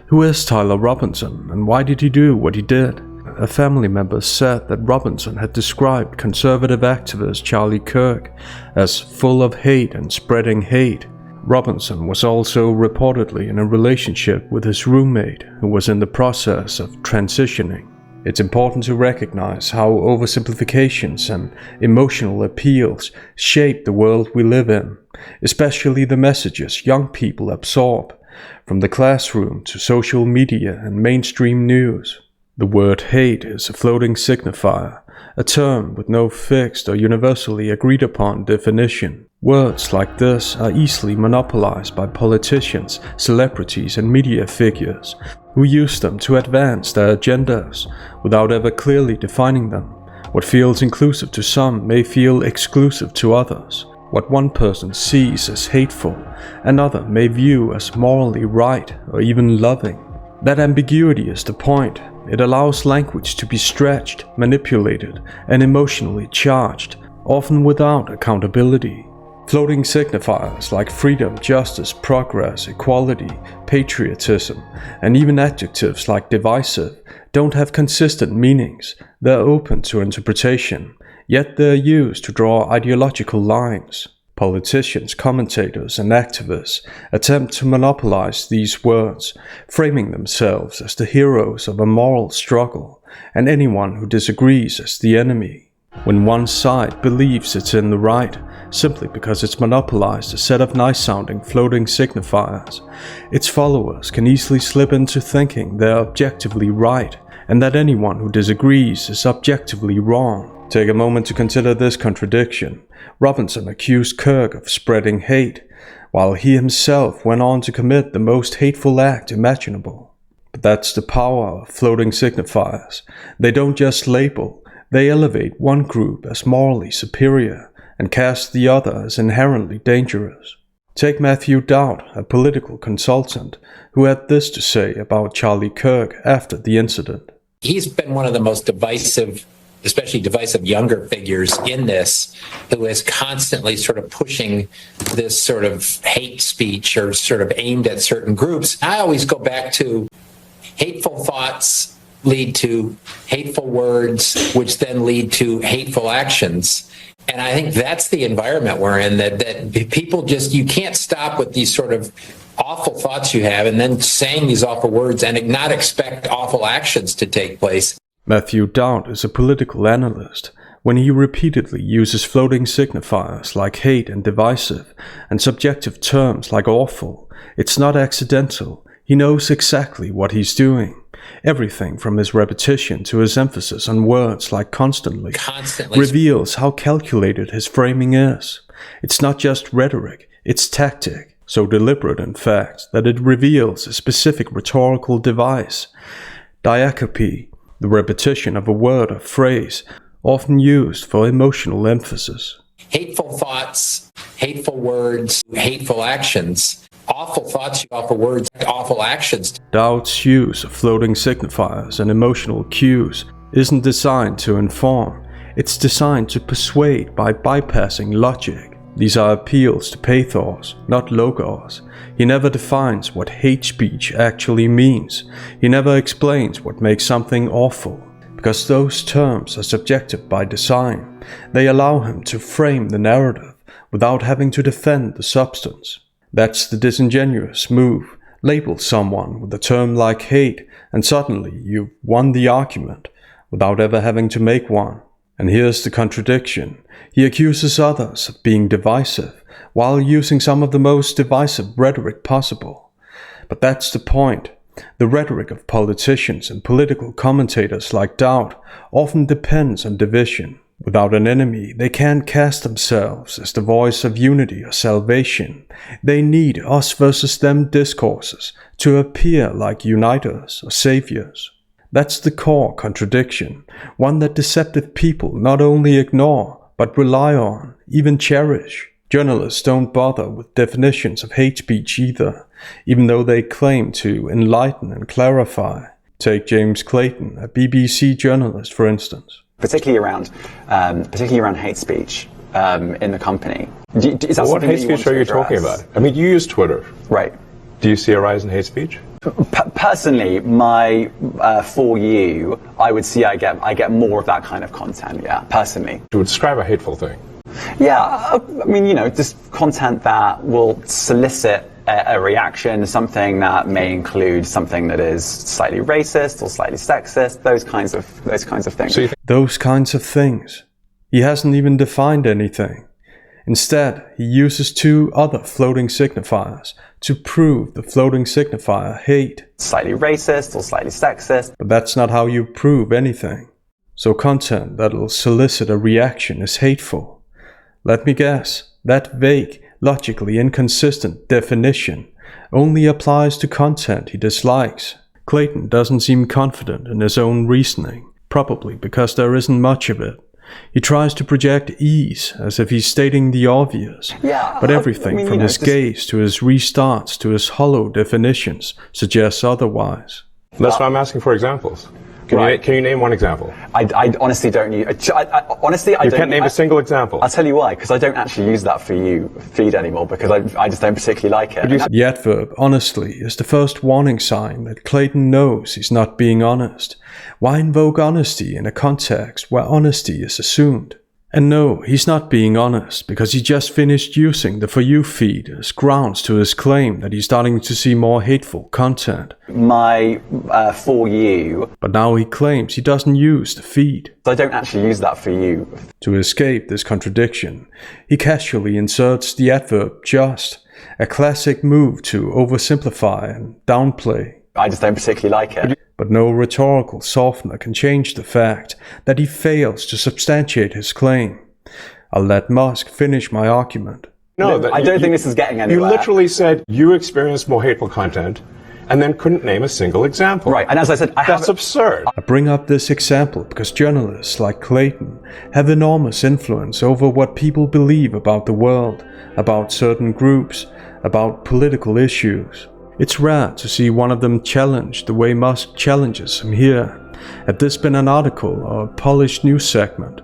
Who is Tyler Robinson, and why did he do what he did? A family member said that Robinson had described conservative activist Charlie Kirk as full of hate and spreading hate. Robinson was also reportedly in a relationship with his roommate, who was in the process of transitioning. It's important to recognize how oversimplifications and emotional appeals shape the world we live in, especially the messages young people absorb, from the classroom to social media and mainstream news. The word hate is a floating signifier, a term with no fixed or universally agreed upon definition. Words like this are easily monopolized by politicians, celebrities, and media figures who use them to advance their agendas without ever clearly defining them. What feels inclusive to some may feel exclusive to others. What one person sees as hateful, another may view as morally right or even loving. That ambiguity is the point. It allows language to be stretched, manipulated, and emotionally charged, often without accountability. Floating signifiers like freedom, justice, progress, equality, patriotism, and even adjectives like divisive don't have consistent meanings. They're open to interpretation, yet they're used to draw ideological lines. Politicians, commentators, and activists attempt to monopolize these words, framing themselves as the heroes of a moral struggle, and anyone who disagrees as the enemy. When one side believes it's in the right, simply because it's monopolized a set of nice-sounding floating signifiers, its followers can easily slip into thinking they're objectively right, and that anyone who disagrees is objectively wrong. Take a moment to consider this contradiction. Robinson accused Kirk of spreading hate, while he himself went on to commit the most hateful act imaginable. But that's the power of floating signifiers. They don't just label, they elevate one group as morally superior and cast the other as inherently dangerous. Take Matthew Dowd, a political consultant, who had this to say about Charlie Kirk after the incident. He's been one of the most divisive, especially divisive younger figures in this, who is constantly sort of pushing this sort of hate speech or sort of aimed at certain groups. I always go back to hateful thoughts lead to hateful words, which then lead to hateful actions. And I think that's the environment we're in, that people just, you can't stop with these sort of awful thoughts you have and then saying these awful words and not expect awful actions to take place. Matthew Dowd is a political analyst. When he repeatedly uses floating signifiers like hate and divisive, and subjective terms like awful, it's not accidental. He knows exactly what he's doing. Everything from his repetition to his emphasis on words like constantly reveals how calculated his framing is. It's not just rhetoric, it's tactic, so deliberate in fact that it reveals a specific rhetorical device. Diacope, the repetition of a word or phrase, often used for emotional emphasis. Hateful thoughts, hateful words, hateful actions. Awful thoughts, awful words, awful actions. Dowd's use of floating signifiers and emotional cues isn't designed to inform, it's designed to persuade by bypassing logic. These are appeals to pathos, not logos. He never defines what hate speech actually means. He never explains what makes something awful, because those terms are subjective by design. They allow him to frame the narrative without having to defend the substance. That's the disingenuous move. Label someone with a term like hate, and suddenly you've won the argument without ever having to make one. And here's the contradiction. He accuses others of being divisive, while using some of the most divisive rhetoric possible. But that's the point. The rhetoric of politicians and political commentators like Dowd often depends on division. Without an enemy, they can't cast themselves as the voice of unity or salvation. They need us versus them discourses to appear like uniters or saviors. That's the core contradiction, one that deceptive people not only ignore, but rely on, even cherish. Journalists don't bother with definitions of hate speech either, even though they claim to enlighten and clarify. Take James Clayton, a BBC journalist, for instance. Particularly around hate speech in the company. What hate speech are you talking about? I mean, you use Twitter. Right. Do you see a rise in hate speech? Personally, my For You, I would see I get more of that kind of content, yeah, personally. To describe a hateful thing. Yeah, I mean, just content that will solicit a reaction, something that may include something that is slightly racist or slightly sexist, those kinds of things. So Those kinds of things. He hasn't even defined anything. Instead, he uses two other floating signifiers to prove the floating signifier hate. Slightly racist or slightly sexist. But that's not how you prove anything. So content that'll solicit a reaction is hateful. Let me guess, that vague, logically inconsistent definition only applies to content he dislikes. Clayton doesn't seem confident in his own reasoning, probably because there isn't much of it. He tries to project ease as if he's stating the obvious, but everything from his gaze to his restarts to his hollow definitions suggests otherwise. That's why I'm asking for examples. Can you name one example? I honestly don't use. You can't name a single example. I'll tell you why, because I don't actually use that For You feed anymore, because I just don't particularly like it. The adverb honestly is the first warning sign that Clayton knows he's not being honest. Why invoke honesty in a context where honesty is assumed? And no, he's not being honest because he just finished using the For You feed as grounds to his claim that he's starting to see more hateful content. My For You. But now he claims he doesn't use the feed. I don't actually use that For You. To escape this contradiction, he casually inserts the adverb just, a classic move to oversimplify and downplay. I just don't particularly like it. But no rhetorical softener can change the fact that he fails to substantiate his claim. I'll let Musk finish my argument. No, I don't think this is getting anywhere. You literally said you experienced more hateful content and then couldn't name a single example. Right, and as I said, that's absurd. I bring up this example because journalists like Clayton have enormous influence over what people believe about the world, about certain groups, about political issues. It's rare to see one of them challenged the way Musk challenges him here. Had this been an article or a polished news segment,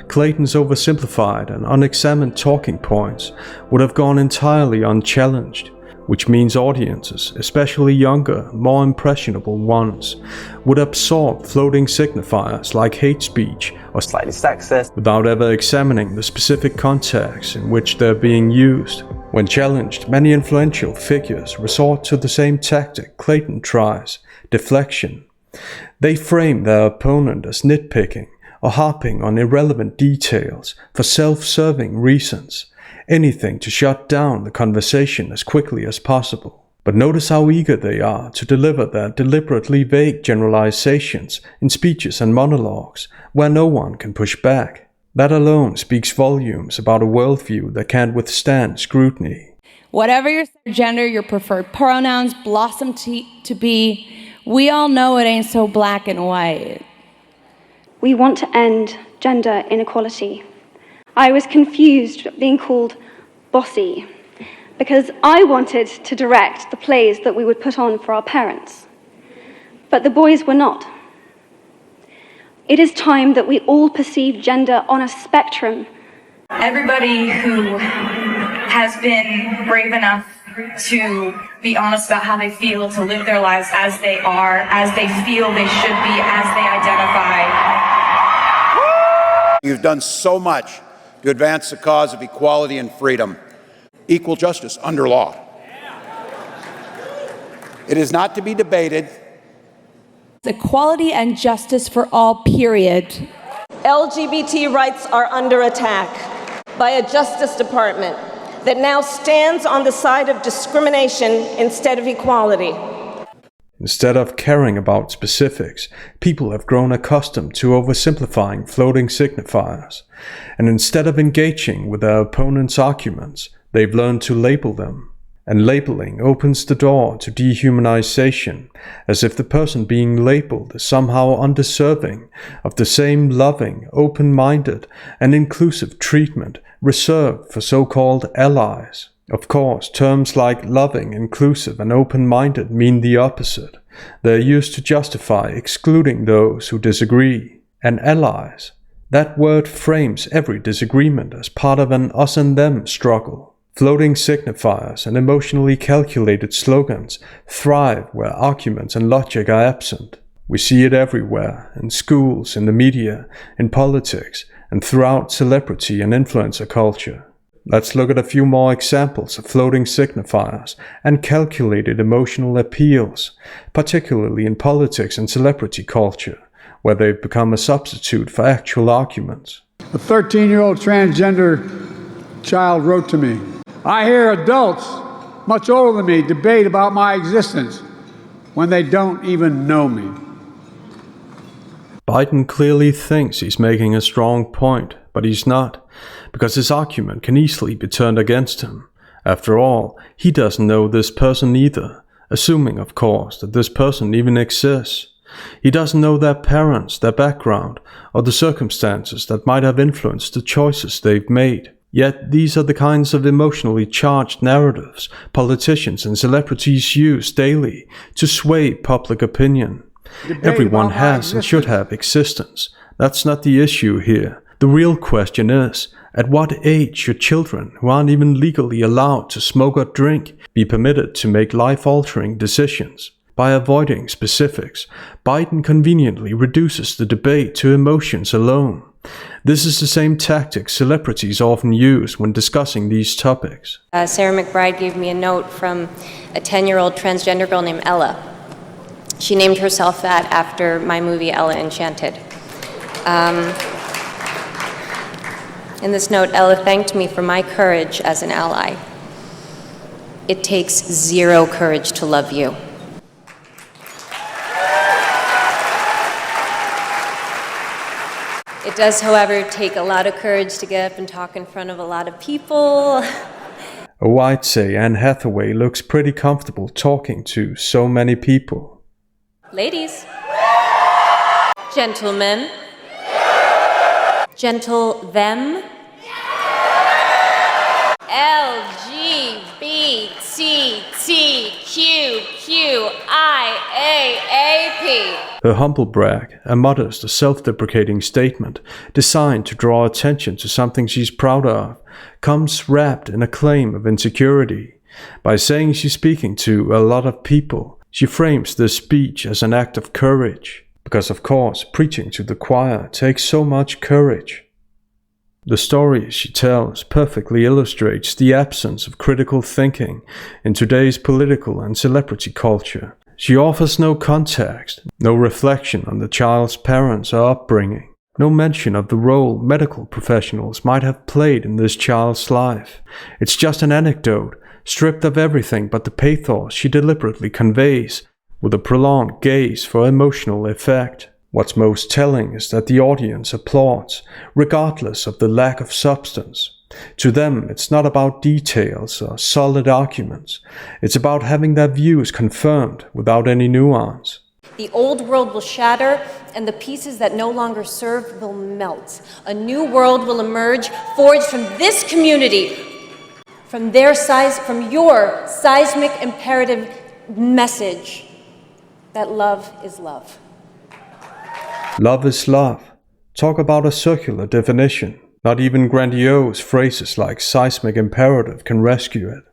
Clayton's oversimplified and unexamined talking points would have gone entirely unchallenged, which means audiences, especially younger, more impressionable ones, would absorb floating signifiers like hate speech or slightly sexist without ever examining the specific context in which they're being used. When challenged, many influential figures resort to the same tactic Clayton tries, deflection. They frame their opponent as nitpicking or harping on irrelevant details for self-serving reasons, anything to shut down the conversation as quickly as possible. But notice how eager they are to deliver their deliberately vague generalizations in speeches and monologues where no one can push back. That alone speaks volumes about a worldview that can't withstand scrutiny. Whatever your gender, your preferred pronouns blossom to be, we all know it ain't so black and white. We want to end gender inequality. I was confused being called bossy because I wanted to direct the plays that we would put on for our parents, but the boys were not. It is time that we all perceive gender on a spectrum. Everybody who has been brave enough to be honest about how they feel, to live their lives as they are, as they feel they should be, as they identify. You've done so much to advance the cause of equality and freedom, equal justice under law. It is not to be debated. Equality and justice for all, period. LGBT rights are under attack by a Justice Department that now stands on the side of discrimination instead of equality. Instead of caring about specifics, people have grown accustomed to oversimplifying floating signifiers, and instead of engaging with their opponent's arguments, they've learned to label them. And labeling opens the door to dehumanization, as if the person being labeled is somehow undeserving of the same loving, open-minded, and inclusive treatment reserved for so-called allies. Of course, terms like loving, inclusive, and open-minded mean the opposite. They're used to justify excluding those who disagree. And allies, that word frames every disagreement as part of an us and them struggle. Floating signifiers and emotionally calculated slogans thrive where arguments and logic are absent. We see it everywhere, in schools, in the media, in politics, and throughout celebrity and influencer culture. Let's look at a few more examples of floating signifiers and calculated emotional appeals, particularly in politics and celebrity culture, where they've become a substitute for actual arguments. A 13-year-old transgender child wrote to me, "I hear adults much older than me debate about my existence when they don't even know me." Biden clearly thinks he's making a strong point, but he's not, because his argument can easily be turned against him. After all, he doesn't know this person either, assuming, of course, that this person even exists. He doesn't know their parents, their background, or the circumstances that might have influenced the choices they've made. Yet these are the kinds of emotionally charged narratives politicians and celebrities use daily to sway public opinion. Everyone has and should have existence. That's not the issue here. The real question is, at what age should children who aren't even legally allowed to smoke or drink be permitted to make life-altering decisions? By avoiding specifics, Biden conveniently reduces the debate to emotions alone. This is the same tactic celebrities often use when discussing these topics. Sarah McBride gave me a note from a 10-year-old transgender girl named Ella. She named herself that after my movie Ella Enchanted. In this note, Ella thanked me for my courage as an ally. It takes zero courage to love you. It does, however, take a lot of courage to get up and talk in front of a lot of people. Oh, I'd say Anne Hathaway looks pretty comfortable talking to so many people. Ladies. Gentlemen. Gentle them. LGBTQIAAP. Her humble brag, a modest, self-deprecating statement designed to draw attention to something she's proud of, comes wrapped in a claim of insecurity. By saying she's speaking to a lot of people, she frames this speech as an act of courage. Because of course, preaching to the choir takes so much courage. The story she tells perfectly illustrates the absence of critical thinking in today's political and celebrity culture. She offers no context, no reflection on the child's parents or upbringing, no mention of the role medical professionals might have played in this child's life. It's just an anecdote, stripped of everything but the pathos she deliberately conveys, with a prolonged gaze for emotional effect. What's most telling is that the audience applauds, regardless of the lack of substance. To them, it's not about details or solid arguments. It's about having their views confirmed without any nuance. The old world will shatter, and the pieces that no longer serve will melt. A new world will emerge, forged from this community, from your seismic imperative message that love is love. Love is love. Talk about a circular definition. Not even grandiose phrases like seismic imperative can rescue it.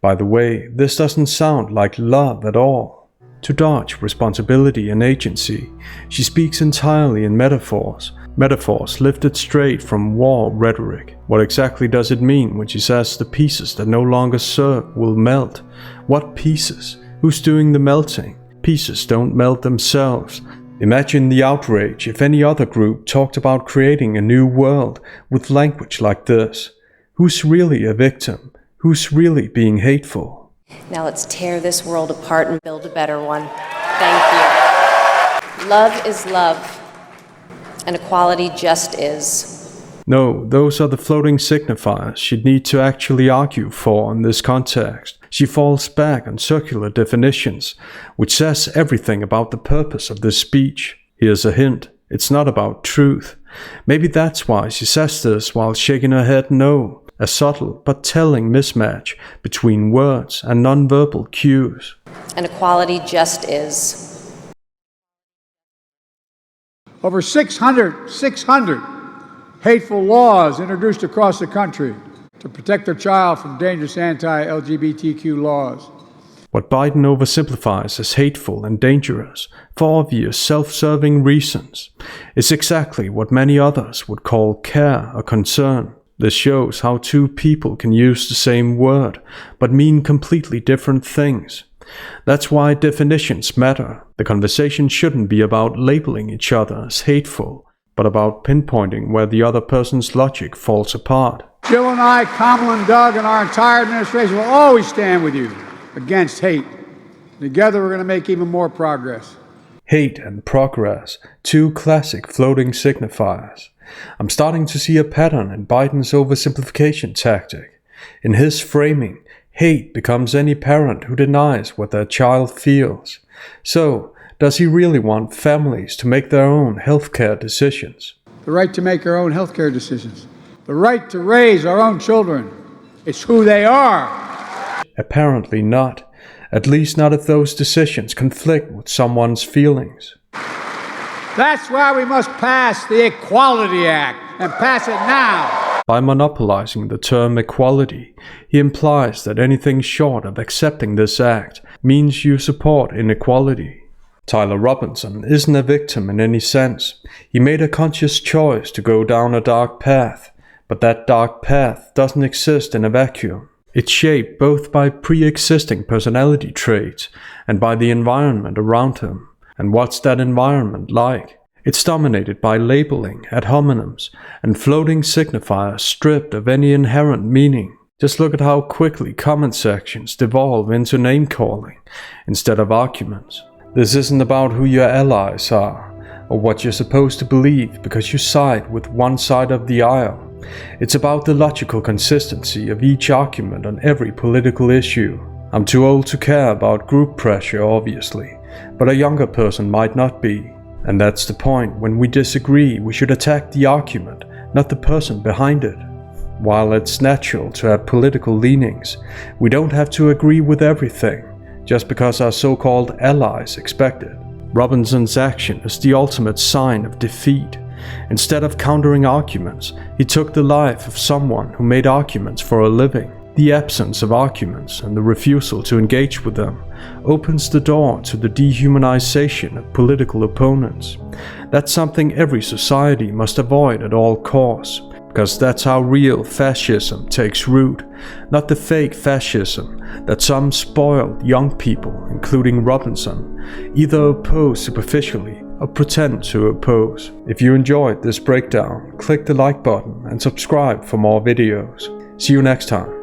By the way, this doesn't sound like love at all. To dodge responsibility and agency, she speaks entirely in metaphors. Metaphors lifted straight from war rhetoric. What exactly does it mean when she says the pieces that no longer serve will melt? What pieces? Who's doing the melting? Pieces don't melt themselves. Imagine the outrage if any other group talked about creating a new world with language like this. Who's really a victim? Who's really being hateful? Now let's tear this world apart and build a better one. Thank you. Love is love, and equality just is. No, those are the floating signifiers she'd need to actually argue for in this context. She falls back on circular definitions, which says everything about the purpose of this speech. Here's a hint. It's not about truth. Maybe that's why she says this while shaking her head no. A subtle but telling mismatch between words and nonverbal cues. And equality just is. Over 600 hateful laws introduced across the country. to protect their child from dangerous anti-LGBTQ laws. What Biden oversimplifies as hateful and dangerous for obvious self-serving reasons is exactly what many others would call care or concern. This shows how two people can use the same word but mean completely different things. That's why definitions matter. The conversation shouldn't be about labeling each other as hateful, but about pinpointing where the other person's logic falls apart. Jill and I, Kamala and Doug, and our entire administration will always stand with you against hate. Together we're going to make even more progress. Hate and progress, two classic floating signifiers. I'm starting to see a pattern in Biden's oversimplification tactic. In his framing, hate becomes any parent who denies what their child feels. So, does he really want families to make their own healthcare decisions? The right to make our own healthcare decisions. The right to raise our own children. It's who they are. Apparently not. At least not if those decisions conflict with someone's feelings. That's why we must pass the Equality Act, and pass it now. By monopolizing the term equality, he implies that anything short of accepting this act means you support inequality. Tyler Robinson isn't a victim in any sense. He made a conscious choice to go down a dark path, but that dark path doesn't exist in a vacuum. It's shaped both by pre-existing personality traits and by the environment around him. And what's that environment like? It's dominated by labeling, ad hominems, and floating signifiers stripped of any inherent meaning. Just look at how quickly comment sections devolve into name-calling instead of arguments. This isn't about who your allies are, or what you're supposed to believe because you side with one side of the aisle. It's about the logical consistency of each argument on every political issue. I'm too old to care about group pressure, obviously, but a younger person might not be. And that's the point. When we disagree, we should attack the argument, not the person behind it. While it's natural to have political leanings, we don't have to agree with everything, just because our so-called allies expect it. Robinson's action is the ultimate sign of defeat. Instead of countering arguments, he took the life of someone who made arguments for a living. The absence of arguments and the refusal to engage with them opens the door to the dehumanization of political opponents. That's something every society must avoid at all costs, because that's how real fascism takes root, not the fake fascism that some spoiled young people, including Robinson, either oppose superficially or pretend to oppose. If you enjoyed this breakdown, click the like button and subscribe for more videos. See you next time.